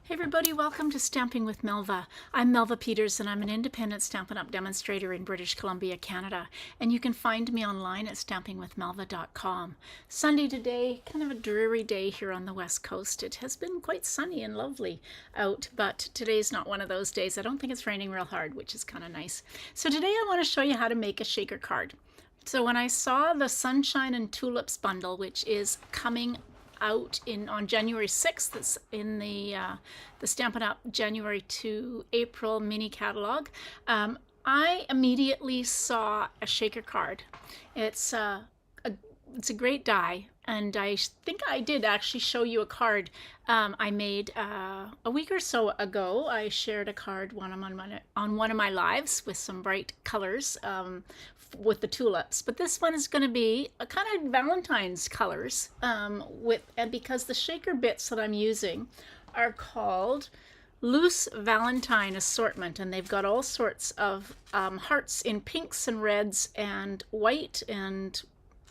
Hey everybody, welcome to Stamping with Melva. I'm Melva Peters and I'm an independent Stampin' Up! Demonstrator in British Columbia, Canada. And you can find me online at stampingwithmelva.com. Sunday today, kind of a dreary day here on the West Coast. It has been quite sunny and lovely out, but today's not one of those days. I don't think it's raining real hard, which is kind of nice. So today I want to show you how to make a shaker card. So when I saw the Sunshine and Tulips bundle, which is coming out on January 6th. It's in the Stampin' Up! January to April mini catalog. I immediately saw a shaker card. It's a great die, and I think I did actually show you a card I made a week or so ago. I shared a card on one of my lives with some bright colors with the tulips, but this one is going to be a kind of Valentine's colors and because the shaker bits that I'm using are called Loose Valentine Assortment, and they've got all sorts of hearts in pinks and reds and white and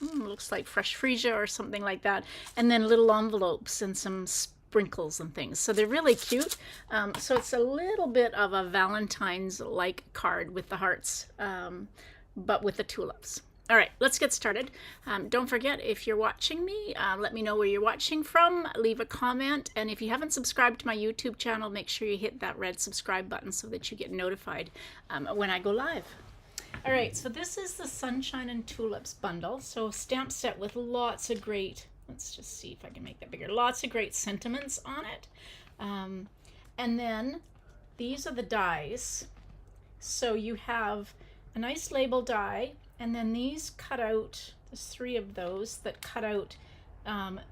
looks like fresh freesia or something like that, and then little envelopes and some sprinkles and things. So they're really cute. So it's a little bit of a Valentine's-like card with the hearts, but with the tulips. All right, let's get started. Don't forget, if you're watching me, let me know where you're watching from. Leave a comment, and if you haven't subscribed to my YouTube channel, make sure you hit that red subscribe button so that you get notified when I go live. All right, so this is the Sunshine and Tulips bundle. So stamp set with lots of great, let's just see if I can make that bigger, lots of great sentiments on it. And then these are the dies. So you have a nice label die, and then these cut out, there's 3 of those that cut out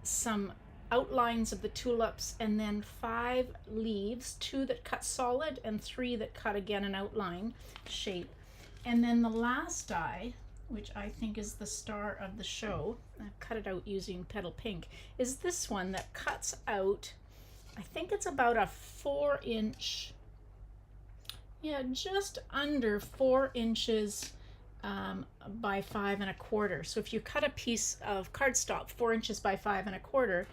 some outlines of the tulips, and then 5 leaves, 2 that cut solid and 3 that cut again an outline shape. And then the last die, which I think is the star of the show, I've cut it out using Petal Pink, is this one that cuts out, I think it's about a 4-inch, yeah, just under 4 inches by 5 1/4. So if you cut a piece of cardstock 4 inches by 5 1/4,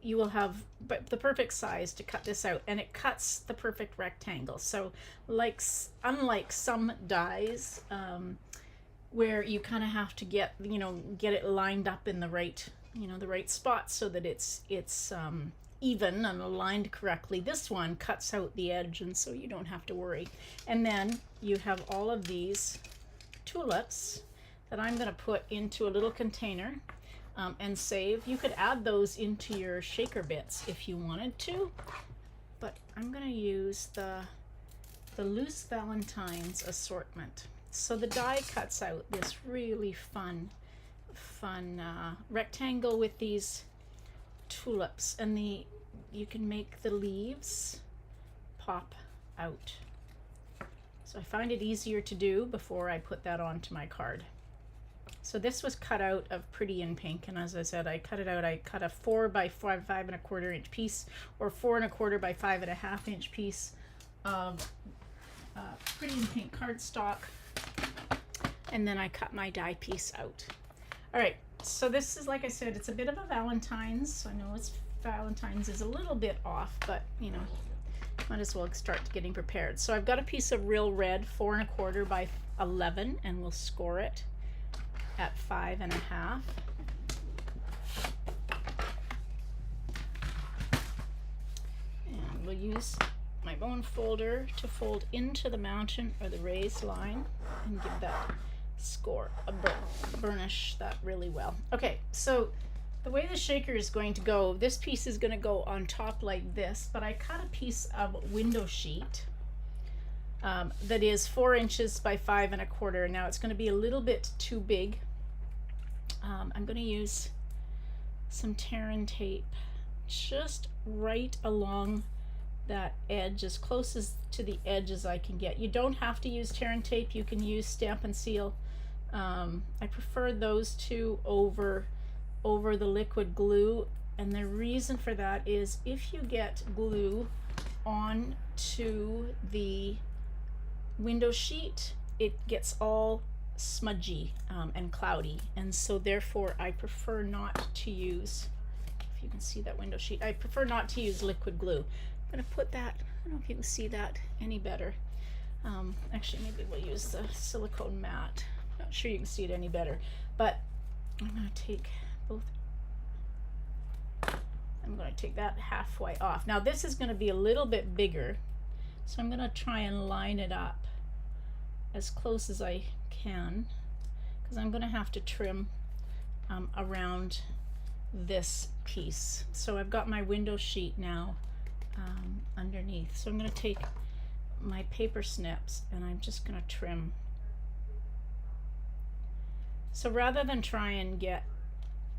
you will have the perfect size to cut this out, and it cuts the perfect rectangle. So unlike some dies where you kind of have to get it lined up in the right the right spot so that it's even and aligned correctly, this one cuts out the edge, and so you don't have to worry. And then you have all of these tulips that I'm going to put into a little container and save. You could add those into your shaker bits if you wanted to, but I'm going to use the Loose Valentine's Assortment. So the die cuts out this really fun rectangle with these tulips, and you can make the leaves pop out. So I find it easier to do before I put that onto my card. So this was cut out of Pretty in Pink, and as I said, I cut it out. I cut a 4 by 5 1/4 inch piece, or 4 1/4 by 5 1/2 inch piece of Pretty in Pink cardstock, and then I cut my die piece out. All right, so this is, like I said, it's a bit of a Valentine's. I know Valentine's is a little bit off, but might as well start getting prepared. So I've got a piece of real red, 4 1/4 by 11, and we'll score it at 5 1/2. And we'll use my bone folder to fold into the mountain or the raised line and give that score a burnish that really well. Okay, so the way the shaker is going to go, this piece is going to go on top like this, but I cut a piece of window sheet that is 4 inches by 5 1/4. Now it's going to be a little bit too big. I'm going to use some tear and tape just right along that edge, as close as to the edge as I can get. You don't have to use tear and tape. You can use Stampin' Seal. I prefer those two over the liquid glue, and the reason for that is if you get glue onto the window sheet, it gets all smudgy and cloudy, and so therefore I prefer not to use, if you can see that window sheet, I prefer not to use liquid glue. I'm going to put that, I don't know if you can see that any better. Actually, maybe we'll use the silicone mat. Not sure you can see it any better, but I'm going to take both. I'm going to take that halfway off. Now this is going to be a little bit bigger, so I'm going to try and line it up as close as I can, because I'm going to have to trim around this piece. So I've got my window sheet now underneath. So I'm going to take my paper snips and I'm just going to trim. So rather than try and get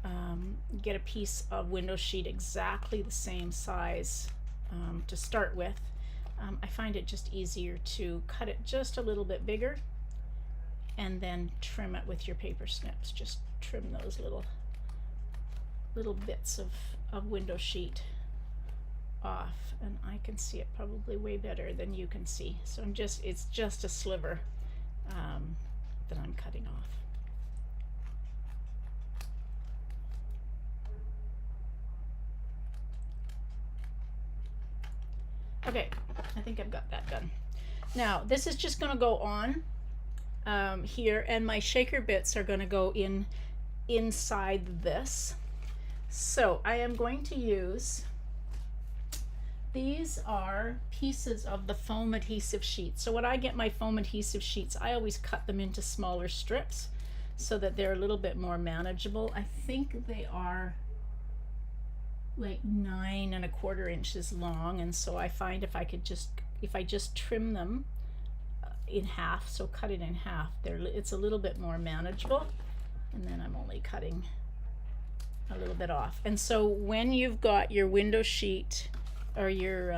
a piece of window sheet exactly the same size to start with, I find it just easier to cut it just a little bit bigger and then trim it with your paper snips. Just trim those little bits of window sheet off, and I can see it probably way better than you can see. So it's just a sliver that I'm cutting off. Okay, I think I've got that done. Now this is just going to go on here, and my shaker bits are going to go inside this. So I am going to use, these are pieces of the foam adhesive sheet. So when I get my foam adhesive sheets, I always cut them into smaller strips so that they're a little bit more manageable. I think they are like 9 1/4 inches long, and so I find if I just trim them in half, so cut it in half, it's a little bit more manageable, and then I'm only cutting a little bit off. And so when you've got your window sheet or your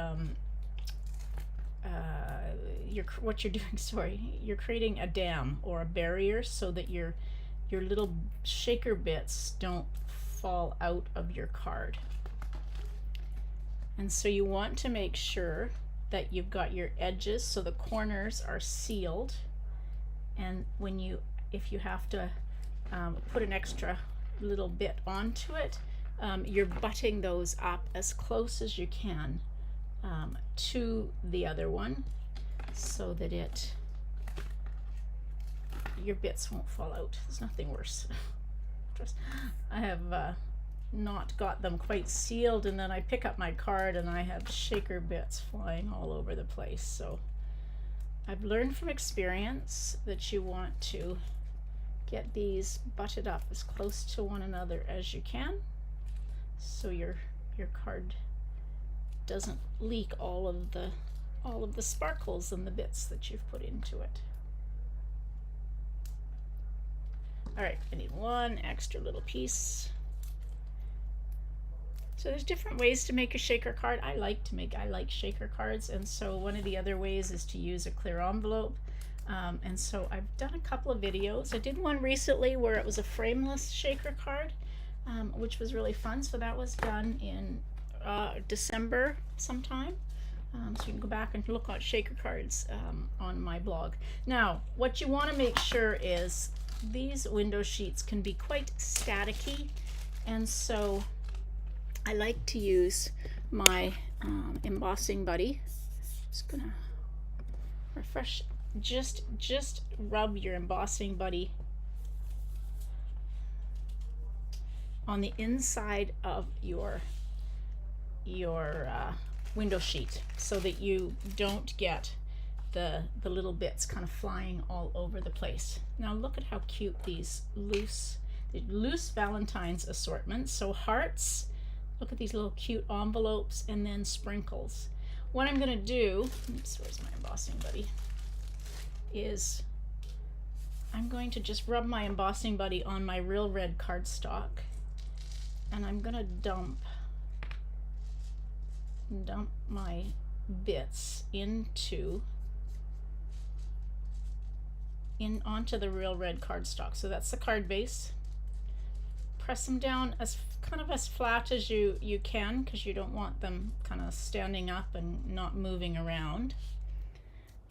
what you're doing, sorry, you're creating a dam or a barrier so that your little shaker bits don't fall out of your card. And so you want to make sure that you've got your edges so the corners are sealed, and if you have to put an extra little bit onto it, you're butting those up as close as you can to the other one so that your bits won't fall out. There's nothing worse. I have not got them quite sealed, and then I pick up my card and I have shaker bits flying all over the place. So I've learned from experience that you want to get these butted up as close to one another as you can, so your card doesn't leak all of the sparkles and the bits that you've put into it. All right, I need one extra little piece. So there's different ways to make a shaker card. I like shaker cards, and so one of the other ways is to use a clear envelope. And so I've done a couple of videos. I did one recently where it was a frameless shaker card, which was really fun. So that was done in December sometime. So you can go back and look at shaker cards on my blog. Now, what you want to make sure is these window sheets can be quite staticky, and so I like to use my embossing buddy. Just gonna refresh, just rub your embossing buddy on the inside of your window sheet so that you don't get the little bits kind of flying all over the place. Now look at how cute these loose Valentine's assortments. So hearts, look at these little cute envelopes, and then sprinkles. What I'm going to do, oops, where's my embossing buddy, is I'm going to just rub my embossing buddy on my real red cardstock, and I'm going to dump my bits onto the real red cardstock. So that's the card base. Press them down as flat as you can, because you don't want them kind of standing up and not moving around.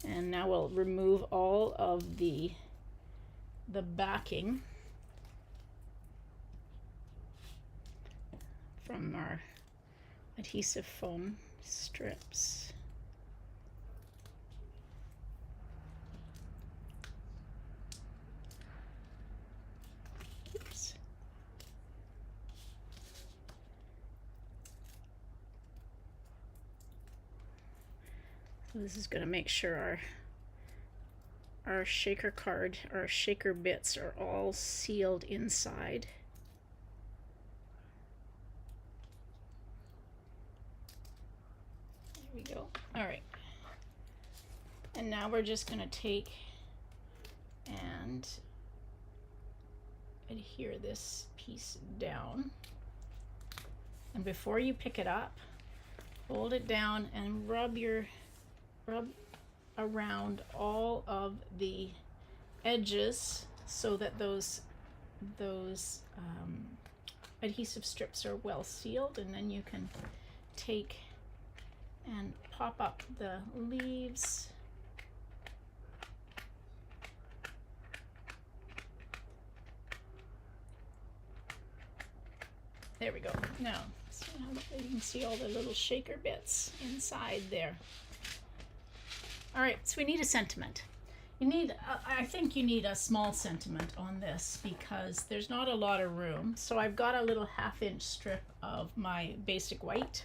And now we'll remove all of the backing from our adhesive foam strips. Oops. So this is going to make sure our shaker card, our shaker bits are all sealed inside. There we go. All right. And now we're just going to take and adhere this piece down. And before you pick it up, hold it down and rub around all of the edges so that those adhesive strips are well sealed, and then you can take and pop up the leaves. There we go. Now, you can see all the little shaker bits inside there. All right, so we need a sentiment. You need, I think you need a small sentiment on this because there's not a lot of room. So I've got a little 1/2-inch strip of my basic white.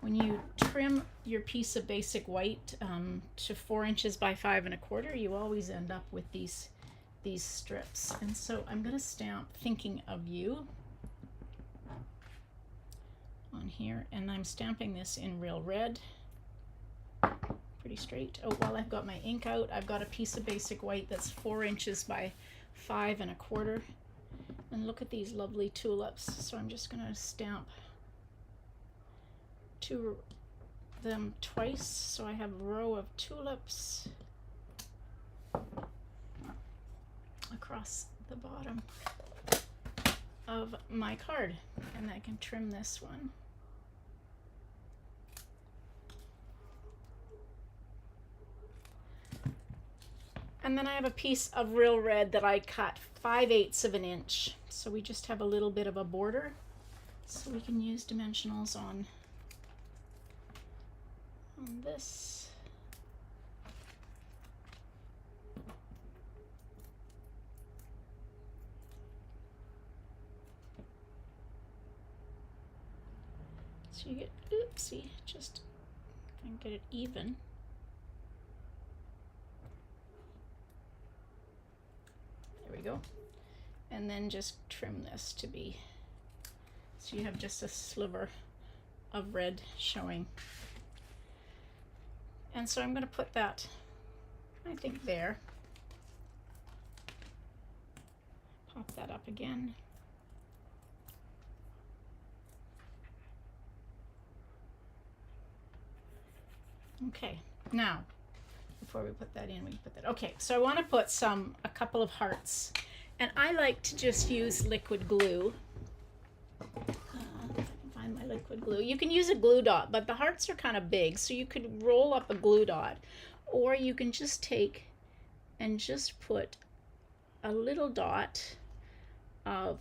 When you trim your piece of basic white to 4 inches by 5 1/4, you always end up with these strips. And so I'm going to stamp Thinking of You on here, and I'm stamping this in real red. Pretty straight. Oh, while I've got my ink out, I've got a piece of basic white that's 4 inches by 5 1/4. And look at these lovely tulips. So I'm just going to stamp them twice. So I have a row of tulips across the bottom of my card. And I can trim this one. And then I have a piece of real red that I cut 5/8 of an inch. So we just have a little bit of a border. So we can use dimensionals on this. So you get, oopsie, just if I can get it even. There we go. And then just trim this to be, so you have just a sliver of red showing. And so I'm going to put that, I think, there. Pop that up again. Okay, now before we put that in, we can put that. Okay, so I want to put a couple of hearts, and I like to just use liquid glue. If I can find my liquid glue. You can use a glue dot, but the hearts are kind of big, so you could roll up a glue dot, or you can just take and just put a little dot of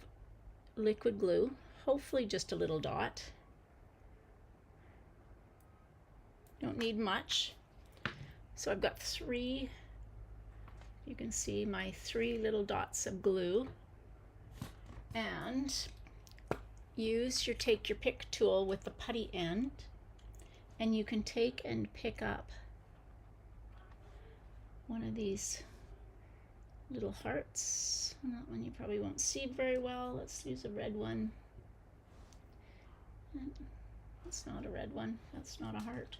liquid glue, hopefully just a little dot. Don't need much. So I've got 3, you can see my 3 little dots of glue, and take your pick tool with the putty end, and you can take and pick up one of these little hearts. And that one you probably won't see very well. Let's use a red one. That's not a red one. That's not a heart.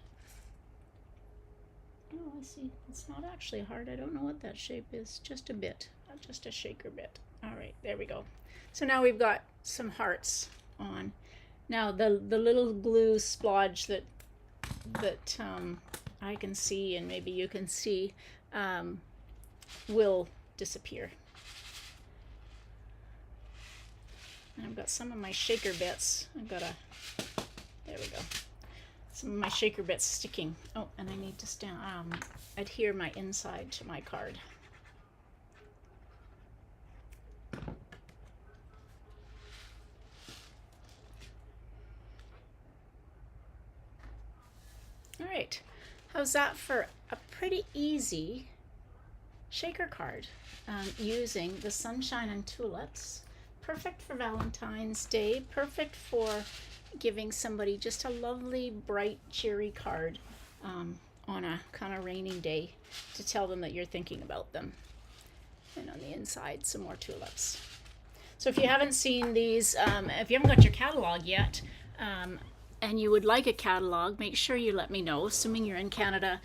Oh, I see. It's not actually a heart. I don't know what that shape is. Just a bit. Just a shaker bit. All right, there we go. So now we've got some hearts on. Now the little glue splodge that I can see, and maybe you can see, will disappear. And I've got some of my shaker bits. there we go. Some of my shaker bits sticking. Oh, and I need to adhere my inside to my card. right, how's that for a pretty easy shaker card using the Sunshine and Tulips? Perfect for Valentine's Day, perfect for giving somebody just a lovely, bright, cheery card on a kind of rainy day to tell them that you're thinking about them. And on the inside, some more tulips. So if you haven't seen these, if you haven't got your catalog yet, and you would like a catalog, make sure you let me know, assuming you're in Canada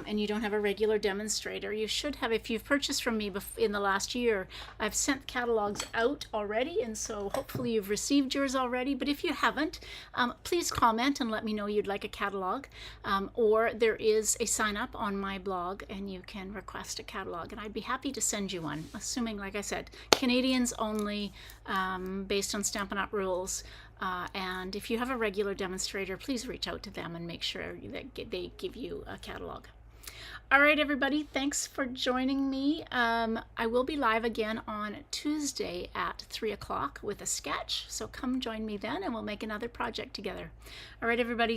and you don't have a regular demonstrator. You should have. If you've purchased from me in the last year, I've sent catalogs out already, and so hopefully you've received yours already. But if you haven't, please comment and let me know you'd like a catalog. Or there is a sign up on my blog and you can request a catalog, and I'd be happy to send you one, assuming, like I said, Canadians only, based on Stampin' Up! Rules. And if you have a regular demonstrator, please reach out to them and make sure that they give you a catalog. All right, everybody, thanks for joining me. I will be live again on Tuesday at 3 o'clock with a sketch, so come join me then and we'll make another project together. All right, everybody.